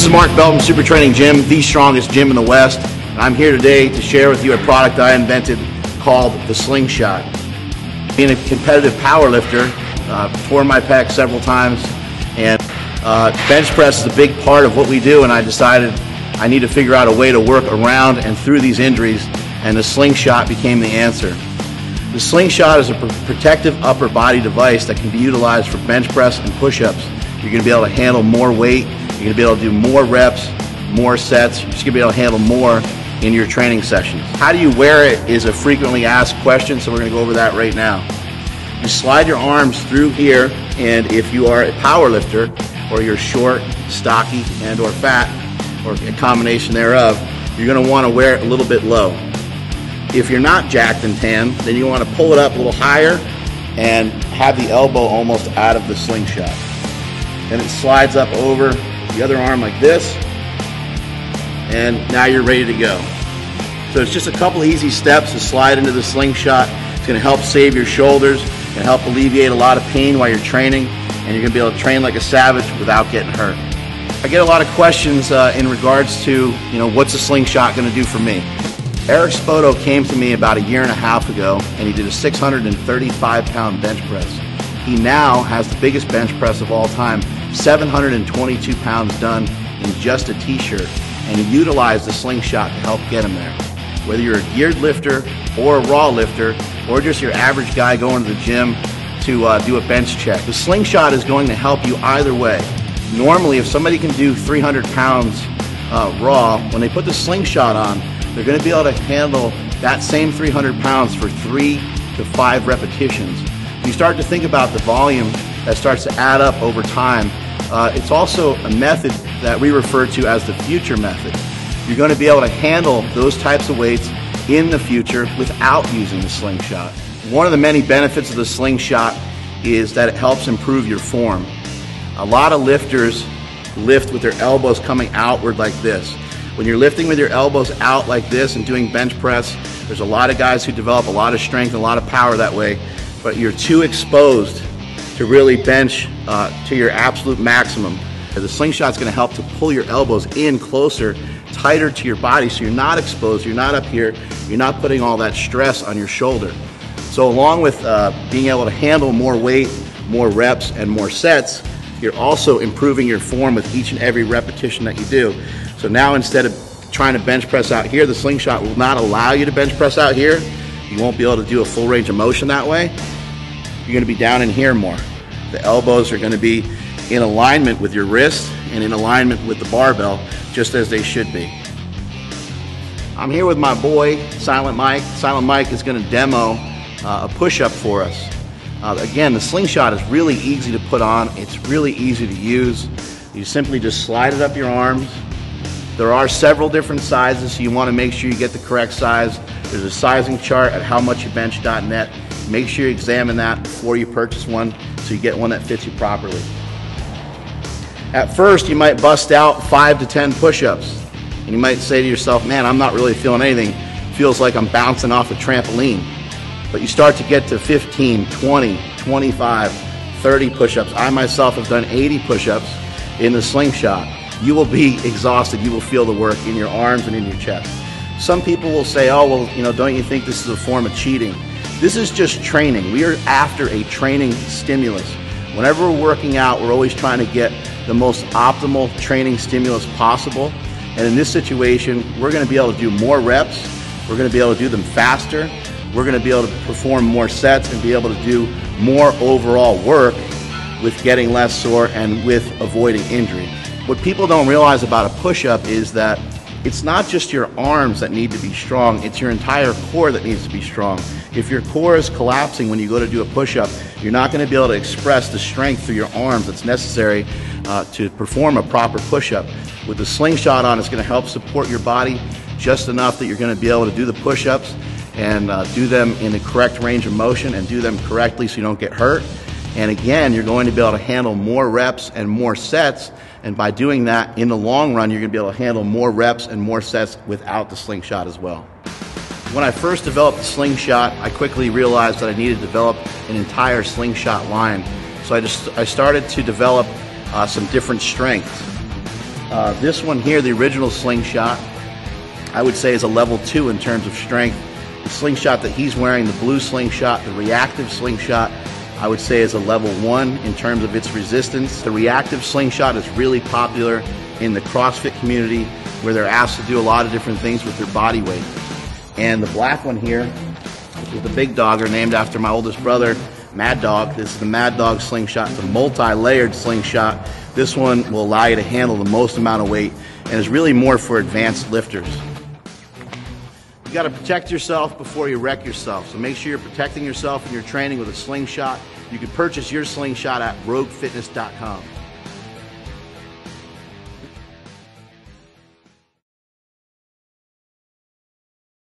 is Mark Belton, Super Training Gym, the strongest gym in the West. And I'm here today to share with you a product I invented called the Sling Shot. Being a competitive power lifter, tore my pec several times, and bench press is a big part of what we do, and I decided I need to figure out a way to work around and through these injuries, and the Sling Shot became the answer. The Sling Shot is a protective upper body device that can be utilized for bench press and push-ups. You're going to be able to handle more weight, you're going to be able to do more reps, more sets, you're just going to be able to handle more in your training sessions. How do you wear it is a frequently asked question, so we're going to go over that right now. You slide your arms through here, and if you are a power lifter, or you're short, stocky, and or fat, or a combination thereof, you're going to want to wear it a little bit low. If you're not jacked and tan, then you want to pull it up a little higher and have the elbow almost out of the Sling Shot. Then it slides up over the other arm like this, and now you're ready to go. So it's just a couple easy steps to slide into the Sling Shot. It's going to help save your shoulders and help alleviate a lot of pain while you're training, and you're going to be able to train like a savage without getting hurt. I get a lot of questions in regards to, what's a Sling Shot going to do for me? Eric Spoto came to me about a year and a half ago, and he did a 635-pound bench press. He now has the biggest bench press of all time, 722 pounds done in just a t-shirt, and he utilized the Sling Shot to help get him there. Whether you're a geared lifter or a raw lifter, or just your average guy going to the gym to do a bench check, the Sling Shot is going to help you either way. Normally, if somebody can do 300 pounds raw, when they put the Sling Shot on, they're going to be able to handle that same 300 pounds for 3 to 5 repetitions. You start to think about the volume that starts to add up over time. It's also a method that we refer to as the future method. You're going to be able to handle those types of weights in the future without using the Sling Shot. One of the many benefits of the Sling Shot is that it helps improve your form. A lot of lifters lift with their elbows coming outward like this. When you're lifting with your elbows out like this and doing bench press, there's a lot of guys who develop a lot of strength and a lot of power that way, but you're too exposed to really bench to your absolute maximum. The Sling Shot's going to help to pull your elbows in closer, tighter to your body, so you're not exposed, you're not up here, you're not putting all that stress on your shoulder. So along with being able to handle more weight, more reps, and more sets, you're also improving your form with each and every repetition that you do. So now instead of trying to bench press out here, the Sling Shot will not allow you to bench press out here. You won't be able to do a full range of motion that way. You're going to be down in here more. The elbows are going to be in alignment with your wrist and in alignment with the barbell, just as they should be. I'm here with my boy, Silent Mike. Silent Mike is going to demo a push-up for us. Again, the Sling Shot is really easy to put on. It's really easy to use. You simply just slide it up your arms. There are several different sizes, so you want to make sure you get the correct size. There's a sizing chart at howmuchyoubench.net. Make sure you examine that before you purchase one so you get one that fits you properly. At first, you might bust out 5 to 10 push-ups. And you might say to yourself, man, I'm not really feeling anything. It feels like I'm bouncing off a trampoline. But you start to get to 15, 20, 25, 30 push-ups. I myself have done 80 push-ups in the Sling Shot. You will be exhausted. You will feel the work in your arms and in your chest. Some people will say, oh, well, don't you think this is a form of cheating? This is just training. We are after a training stimulus. Whenever we're working out, we're always trying to get the most optimal training stimulus possible. And in this situation, we're going to be able to do more reps. We're going to be able to do them faster. We're going to be able to perform more sets and be able to do more overall work with getting less sore and with avoiding injury. What people don't realize about a push-up is that it's not just your arms that need to be strong, it's your entire core that needs to be strong. If your core is collapsing when you go to do a push-up, you're not going to be able to express the strength through your arms that's necessary to perform a proper push-up. With the Sling Shot on, it's going to help support your body just enough that you're going to be able to do the push-ups and do them in the correct range of motion and do them correctly so you don't get hurt. And again, you're going to be able to handle more reps and more sets, and by doing that, in the long run, you're going to be able to handle more reps and more sets without the Sling Shot as well. When I first developed the Sling Shot, I quickly realized that I needed to develop an entire Sling Shot line. So I started to develop some different strengths. This one here, the original Sling Shot, I would say is a level 2 in terms of strength. The Sling Shot that he's wearing, the blue Sling Shot, the reactive Sling Shot, I would say is a level 1 in terms of its resistance. The reactive Sling Shot is really popular in the CrossFit community where they're asked to do a lot of different things with their body weight. And the black one here, which is the big dogger named after my oldest brother, Mad Dog. This is the Mad Dog Sling Shot. It's a multi-layered Sling Shot. This one will allow you to handle the most amount of weight and is really more for advanced lifters. You got to protect yourself before you wreck yourself. So make sure you're protecting yourself in your training with a Sling Shot. You can purchase your Sling Shot at roguefitness.com.